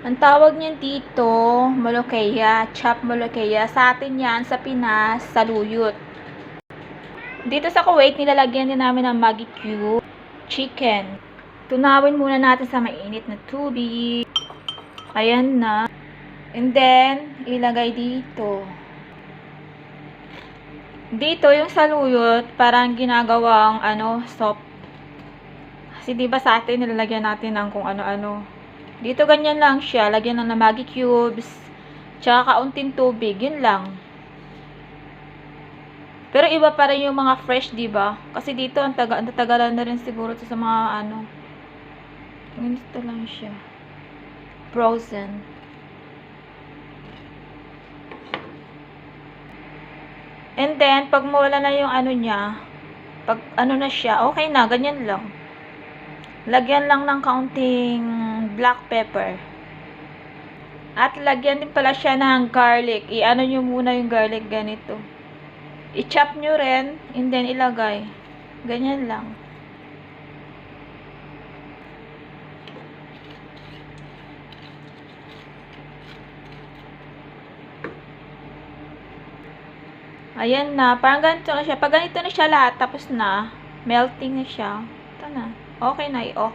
Ang tawag niyan dito, Molokeya, chop Molokeya. Sa atin yan, sa Pinas, saluyot. Dito sa Kuwait, nilalagyan din namin ng Maggi cube, chicken. Tunawin muna natin sa mainit na tubig. Ayan na. And then, ilagay dito. Dito, yung saluyot, parang ginagawang, soft. Kasi diba sa atin, nilalagyan natin ng kung ano-ano. Dito, ganyan lang siya. Lagyan ng Maggi cubes, tsaka kaunting tubig. Yun lang. Pero iba pa rin yung mga fresh, diba? Kasi dito, ang tatagalan na rin siguro sa mga ganito lang siya. Frozen. And then, pag mawala na yung niya, pag na siya, okay na, ganyan lang. Lagyan lang ng kaunting black pepper. At lagyan din pala siya ng garlic. Nyo muna yung garlic ganito. I-chop nyo rin, and then ilagay. Ganyan lang. Ayan na. Parang ganito na siya. Pag ganito na siya lahat, tapos na, melting na siya. Ito na. Okay na, i-off.